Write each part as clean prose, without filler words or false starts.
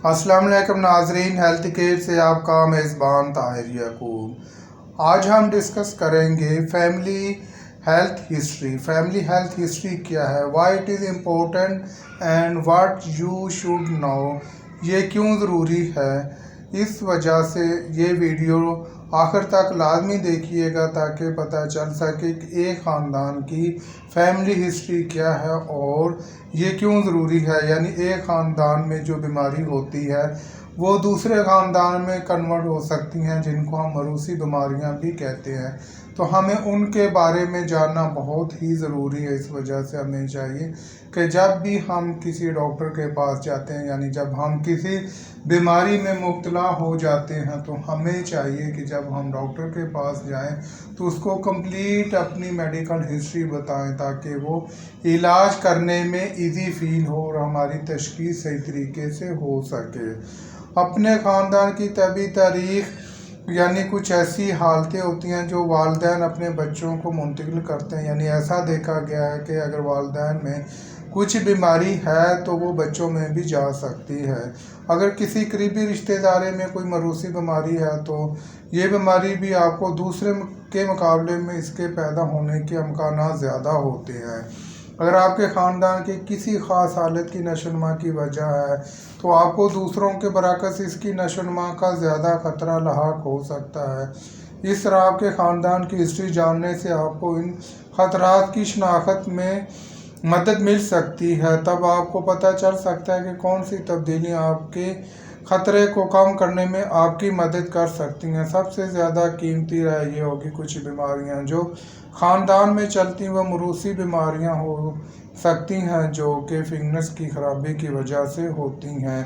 अस्सलाम वालेकुम नाजरीन, हेल्थ केयर से आपका मेज़बान ताहिर याकूब। आज हम डिस्कस करेंगे family health history. Family health history क्या है, why it is important and what you should know. ये क्यों ज़रूरी है, इस वजह से ये वीडियो आखिर तक लाजमी देखिएगा ताकि पता चल सके कि एक ख़ानदान की फैमिली हिस्ट्री क्या है और ये क्यों ज़रूरी है। यानी एक ख़ानदान में जो बीमारी होती है वो दूसरे ख़ानदान में कन्वर्ट हो सकती हैं, जिनको हम मरूसी बीमारियां भी कहते हैं। तो हमें उनके बारे में जानना बहुत ही ज़रूरी है। इस वजह से हमें चाहिए कि जब भी हम किसी डॉक्टर के पास जाते हैं, यानी जब हम किसी बीमारी में मुब्तला हो जाते हैं, तो हमें चाहिए कि जब हम डॉक्टर के पास जाएं तो उसको कंप्लीट अपनी मेडिकल हिस्ट्री बताएं ताकि वो इलाज करने में इजी फील हो और हमारी तशख़ीस सही तरीके से हो सके। अपने ख़ानदान की तबी तारीख़ यानी कुछ ऐसी हालतें होती हैं जो वालिदैन अपने बच्चों को मुंतकिल करते हैं। यानी ऐसा देखा गया है कि अगर वालिदैन में कुछ बीमारी है तो वो बच्चों में भी जा सकती है। अगर किसी करीबी रिश्तेदारी में कोई मरूसी बीमारी है तो ये बीमारी भी आपको दूसरे के मुकाबले में इसके पैदा होने के इम्कानात ज़्यादा होते हैं। अगर आपके ख़ानदान की किसी ख़ास हालत की नशोनुमा की वजह है तो आपको दूसरों के बरअक्स इसकी नशोनुमा का ज़्यादा ख़तरा लाहक हो सकता है। इस तरह आपके ख़ानदान की हिस्ट्री जानने से आपको इन ख़तरात की शनाख्त में मदद मिल सकती है। तब आपको पता चल सकता है कि कौन सी तब्दीलियाँ आपके ख़तरे को कम करने में आपकी मदद कर सकती हैं। सबसे ज़्यादा कीमती राय ये होगी, कुछ बीमारियां जो ख़ानदान में चलती वो मरूसी बीमारियां हो सकती हैं जो कि फिंगर्स की खराबी की वजह से होती हैं,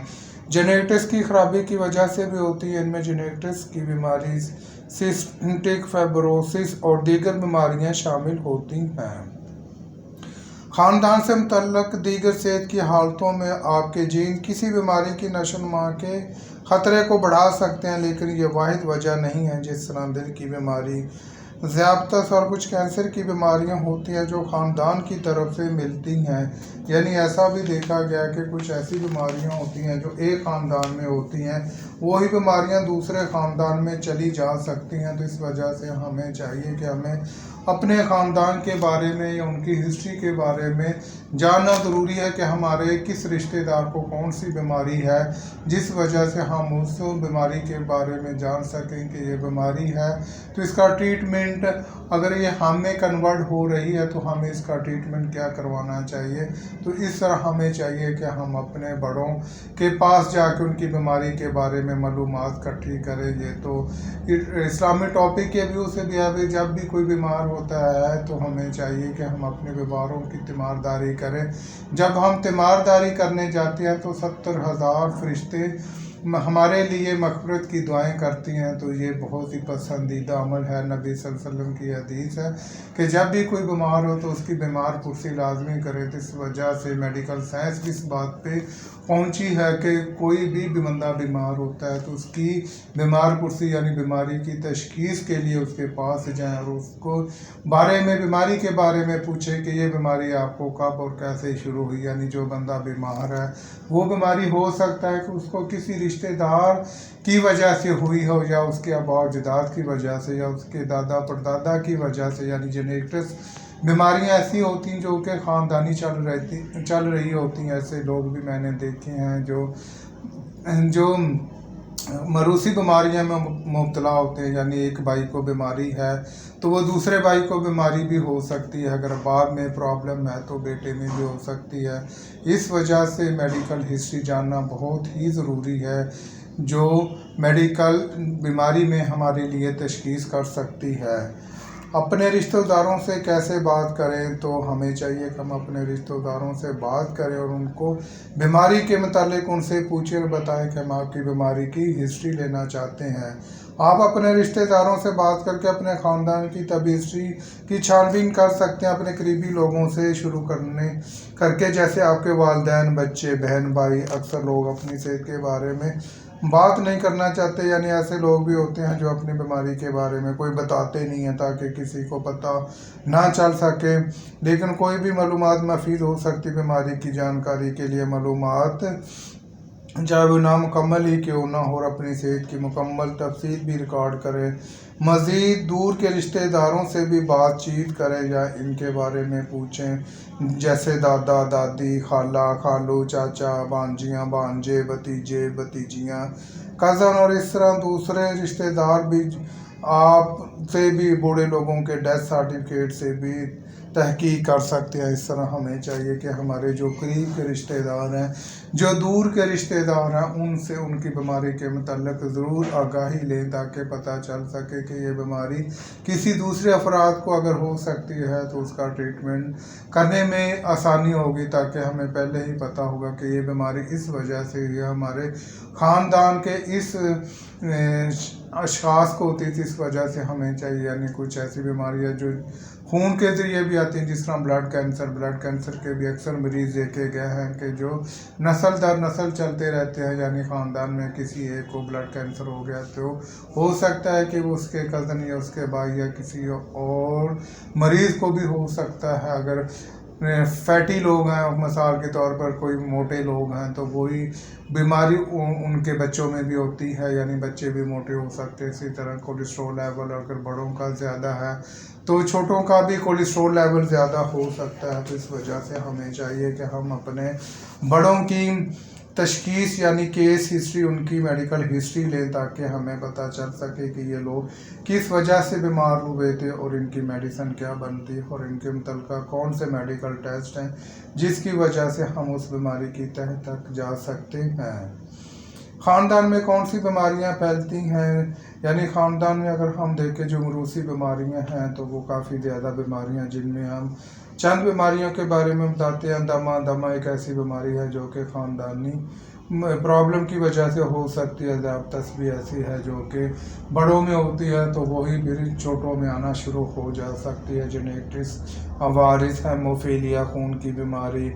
जेनेटिक्स की खराबी की वजह से भी होती है। इनमें जेनेटिक्स की बीमारी, सिस्टिक फाइब्रोसिस और दीगर बीमारियां शामिल होती हैं। ख़ानदान से मुतल्लक दीगर सेहत की हालतों में आपके जीन किसी बीमारी की नशोनुमा के ख़तरे को बढ़ा सकते हैं, लेकिन ये वाहिद वजह नहीं है। जिस तरह दिल की बीमारी, ज़ियादत और कुछ कैंसर की बीमारियां होती हैं जो ख़ानदान की तरफ से मिलती हैं। यानी ऐसा भी देखा गया कि कुछ ऐसी बीमारियां होती हैं जो एक ख़ानदान में होती हैं, वही बीमारियां दूसरे ख़ानदान में चली जा सकती हैं। तो इस वजह से हमें चाहिए कि हमें अपने ख़ानदान के बारे में या उनकी हिस्ट्री के बारे में जानना ज़रूरी है कि हमारे किस रिश्तेदार को कौन सी बीमारी है, जिस वजह से हम उस बीमारी के बारे में जान सकें कि ये बीमारी है तो इसका ट्रीटमेंट, अगर ये हम में कन्वर्ट हो रही है तो हमें इसका ट्रीटमेंट क्या करवाना चाहिए। तो इस तरह हमें चाहिए कि हम अपने बड़ों के पास जाकर उनकी बीमारी के बारे में मालूमात इकट्ठी करें। ये तो इस्लामी टॉपिक के व्यू से भी है, जब भी कोई बीमार होता है तो हमें चाहिए कि हम अपने बीमारों की तीमारदारी करें। जब हम तीमारदारी करने जाते हैं तो 70,000 फरिश्ते हमारे लिए मग़फ़िरत की दुआएं करती हैं। तो ये बहुत ही पसंदीदा अमल है। नबी सल्लल्लाहु अलैहि वसल्लम की हदीस है कि जब भी कोई बीमार हो तो उसकी बीमार पुरसी लाजमी करे। तो इस वजह से मेडिकल साइंस भी इस बात पे पहुंची है कि कोई भी बंदा बीमार होता है तो उसकी बीमार पुरसी यानी बीमारी की तशख़ीस के लिए उसके पास जाएं और उसको बारे में, बीमारी के बारे में पूछें कि ये बीमारी आपको कब और कैसे शुरू हुई। यानी जो बंदा बीमार है वो बीमारी हो सकता है कि उसको किसी रिश्तेदार की वजह से हुई हो, या उसके आबा अजदाद की वजह से, या उसके दादा परदादा की वजह से। यानी जेनेटिक्स बीमारियां ऐसी होती हैं जो कि ख़ानदानी चल रही होती हैं। ऐसे लोग भी मैंने देखे हैं जो मरूसी बीमारियां में मुब्तला होते हैं। यानी एक भाई को बीमारी है तो वो दूसरे भाई को बीमारी भी हो सकती है। अगर बाप में प्रॉब्लम है तो बेटे में भी हो सकती है। इस वजह से मेडिकल हिस्ट्री जानना बहुत ही ज़रूरी है, जो मेडिकल बीमारी में हमारे लिए तशख़ीस कर सकती है। अपने रिश्तेदारों से कैसे बात करें, तो हमें चाहिए कि हम अपने रिश्तेदारों से बात करें और उनको बीमारी के मतलब उनसे पूछें और बताएं कि हम आपकी बीमारी की हिस्ट्री लेना चाहते हैं। आप अपने रिश्तेदारों से बात करके अपने ख़ानदान की तबी हिस्ट्री की छानबीन कर सकते हैं, अपने करीबी लोगों से शुरू करके जैसे आपके वालिदैन, बच्चे, बहन, भाई। अक्सर लोग अपनी सेहत के बारे में बात नहीं करना चाहते, यानी ऐसे लोग भी होते हैं जो अपनी बीमारी के बारे में कोई बताते नहीं है ताकि किसी को पता ना चल सके। लेकिन कोई भी मालूमात मुफीद हो सकती बीमारी की जानकारी के लिए मालूमात चाहे वो नामुकम्मल ही क्यों ना हो, और अपनी सेहत की मुकम्मल तफसील भी रिकॉर्ड करें। मज़ीद दूर के रिश्तेदारों से भी बातचीत करें या इनके बारे में पूछें, जैसे दादा दादी, खाला खालू, चाचा भांजियाँ भांजे, भतीजे भतीजियाँ, कज़न, और इस तरह दूसरे रिश्तेदार भी आप से भी बूढ़े लोगों के डेथ सर्टिफिकेट से भी तहकीक कर सकते हैं। इस तरह हमें चाहिए कि हमारे जो करीब के रिश्तेदार हैं, जो दूर के रिश्तेदार हैं, उनसे उनकी बीमारी के मतलब ज़रूर आगाही लें, ताकि पता चल सके कि ये बीमारी किसी दूसरे अफराद को अगर हो सकती है तो उसका ट्रीटमेंट करने में आसानी होगी, ताकि हमें पहले ही पता होगा कि ये बीमारी इस वजह से हुई है, हमारे ख़ानदान के इस अशख़ास को होती थी, इस वजह से हमें चाहिए। यानी कुछ ऐसी बीमारियाँ जो खून के ज़रिए भी आती हैं, जिस तरह ब्लड कैंसर के भी अक्सर मरीज़ देखे गए हैं कि जो नस्ल दर नस्ल चलते रहते हैं, यानी ख़ानदान में किसी एक को ब्लड कैंसर हो गया तो हो सकता है कि वो उसके कज़न या उसके भाई या किसी और मरीज़ को भी हो सकता है। अगर फैटी लोग हैं, मिसाल के तौर पर कोई मोटे लोग हैं, तो वही बीमारी उनके बच्चों में भी होती है, यानी बच्चे भी मोटे हो सकते हैं। इसी तरह कोलेस्ट्रॉल लेवल अगर बड़ों का ज़्यादा है तो छोटों का भी कोलेस्ट्रॉल लेवल ज़्यादा हो सकता है। तो इस वजह से हमें चाहिए कि हम अपने बड़ों की तशखीस यानी केस हिस्ट्री, उनकी मेडिकल हिस्ट्री लें, ताकि हमें पता चल सके कि ये लोग किस वजह से बीमार हुए थे और इनकी मेडिसिन क्या बनती है और इनके मुतल्लिक़ कौन से मेडिकल टेस्ट हैं जिसकी वजह से हम उस बीमारी की तह तक जा सकते हैं। ख़ानदान में कौन सी बीमारियां फैलती हैं, यानी ख़ानदान में अगर हम देखें जो मरूसी बीमारियां हैं तो वो काफ़ी ज़्यादा बीमारियां, जिनमें हम चंद बीमारियों के बारे में बताते हैं। दमा एक ऐसी बीमारी है जो कि ख़ानदानी प्रॉब्लम की वजह से हो सकती है। ज़्यादातर भी ऐसी है जो कि बड़ों में होती है, तो वही फिर छोटों में आना शुरू हो जा सकती है। जेनेटिक्स अवारिस, हेमोफीलिया खून की बीमारी,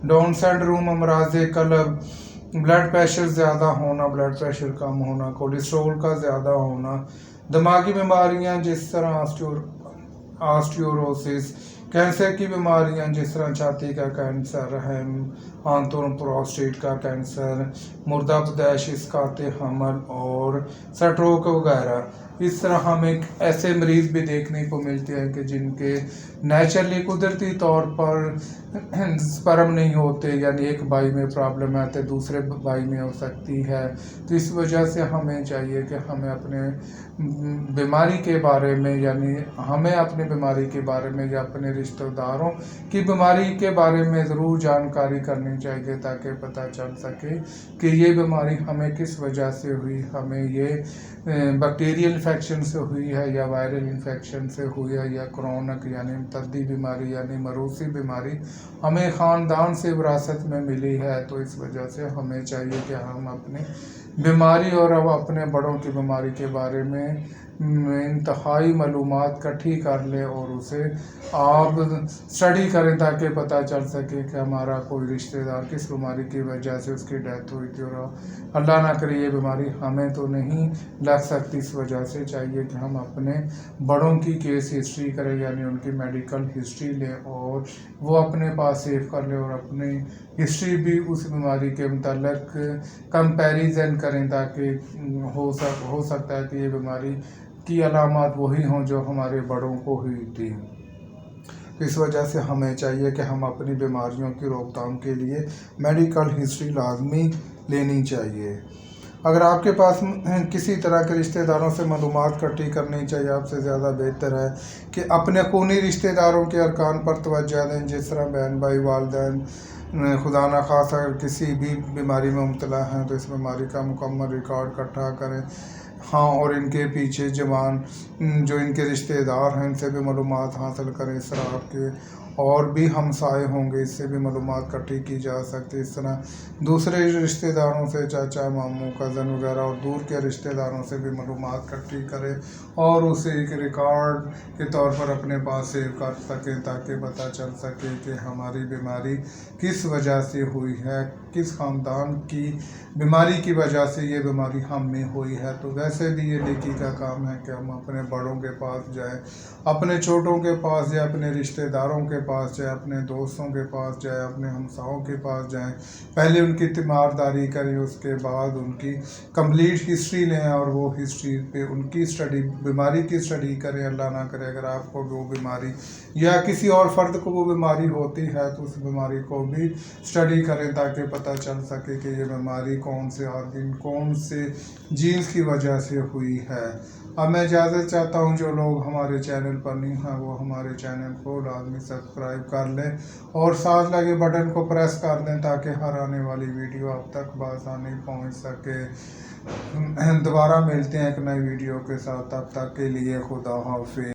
डाउन सिंड्रोम, अमराज कल्ब, ब्लड प्रेशर ज़्यादा होना, ब्लड प्रेशर कम होना, कोलेस्ट्रॉल का ज़्यादा होना, दिमागी बीमारियां जिस तरह ऑस्टियोरोसिस, कैंसर की बीमारियां जिस तरह छाती का कैंसर, आंतों प्रोस्टेट का कैंसर, मुर्दा पैदाइश, इसकात हमल और स्ट्रोक वगैरह। इस तरह हमें ऐसे मरीज़ भी देखने को मिलते हैं कि जिनके नेचुरली कुदरती तौर पर स्पर्म नहीं होते, यानी एक भाई में प्रॉब्लम है तो दूसरे भाई में हो सकती है। तो इस वजह से हमें चाहिए कि हमें अपने बीमारी के बारे में, यानी हमें अपनी बीमारी के बारे में या अपने रिश्तेदारों की बीमारी के बारे में ज़रूर जानकारी करनी चाहिए, ताकि पता चल सके कि ये बीमारी हमें किस वजह से हुई, हमें ये बैक्टीरियल इन्फेक्शन से हुई है या वायरल इन्फेक्शन से हुई है या क्रोनिक यानी मुतअद्दी बीमारी यानी मरूसी बीमारी हमें ख़ानदान से विरासत में मिली है। तो इस वजह से हमें चाहिए कि हम अपनी बीमारी और अब अपने बड़ों की बीमारी के बारे में इंतहाई मालूमात इकट्ठी कर लें और उसे आप स्टडी करें, ताकि पता चल सके कि हमारा कोई रिश्तेदार किस बीमारी की वजह से उसकी डेथ हुई थी, और अल्लाह ना करे ये बीमारी हमें तो नहीं लग सकती। इस वजह से चाहिए कि हम अपने बड़ों की केस हिस्ट्री करें, यानी उनकी मेडिकल हिस्ट्री लें और वो अपने पास सेव कर लें, और अपनी हिस्ट्री भी उस बीमारी के मतलब कंपैरिजन करें, ताकि हो सकता है कि ये बीमारी की अलामत वही हों जो हमारे बड़ों को हुई थी। इस वजह से हमें चाहिए कि हम अपनी बीमारियों की रोकथाम के लिए मेडिकल हिस्ट्री लाजमी लेनी चाहिए। अगर आपके पास किसी तरह के रिश्तेदारों से मालूमात इकट्ठी करनी चाहिए, आपसे ज़्यादा बेहतर है कि अपने खूनी रिश्तेदारों के अरकान पर तवज्जो दें, जिस तरह बहन भाई, वालिदैन, खुदा न खासा अगर किसी भी बीमारी में मुब्तला हैं तो इस बीमारी का मुकम्मल रिकॉर्ड इकट्ठा करें। हाँ, और इनके पीछे जवान जो इनके रिश्तेदार हैं इनसे भी मालूमात हासिल करें। इस तरह आपके और भी हमसाए होंगे, इससे भी मालूमात इकट्ठी की जा सकती है। इस तरह दूसरे रिश्तेदारों से, चाचा मामू कज़न वगैरह और दूर के रिश्तेदारों से भी मालूमात इकट्ठी करें और उसे एक रिकॉर्ड के तौर पर अपने पास सेव कर सकें, ताकि पता चल सके कि हमारी बीमारी किस वजह से हुई है, किस ख़ानदान की बीमारी की वजह से ये बीमारी हम में हुई है। तो वैसे भी ये नेकी का काम है कि हम अपने बड़ों के पास जाएं, अपने छोटों के पास या अपने रिश्तेदारों के पास जाए, अपने दोस्तों के पास जाए, अपने हमसायों के पास जाएं, पहले उनकी तीमारदारी करें, उसके बाद उनकी कंप्लीट हिस्ट्री लें और वो हिस्ट्री पे उनकी स्टडी, बीमारी की स्टडी करें। अल्लाह ना करे अगर आपको वो बीमारी या किसी और फ़र्द को वो बीमारी होती है तो उस बीमारी को भी स्टडी करें ताकि पता चल सके कि ये बीमारी कौन से ऑर्गन, कौन से जीन्स की वजह से हुई है। अब मैं इजाज़त चाहता हूँ, जो लोग हमारे चैनल पर नहीं हैं वो हमारे चैनल को लाजमी सब्सक्राइब कर लें और साथ लगे बटन को प्रेस कर दें ताकि हर आने वाली वीडियो आप तक बआसानी पहुँच सके। दोबारा मिलते हैं एक नई वीडियो के साथ, तब तक के लिए खुदा हाफिज़।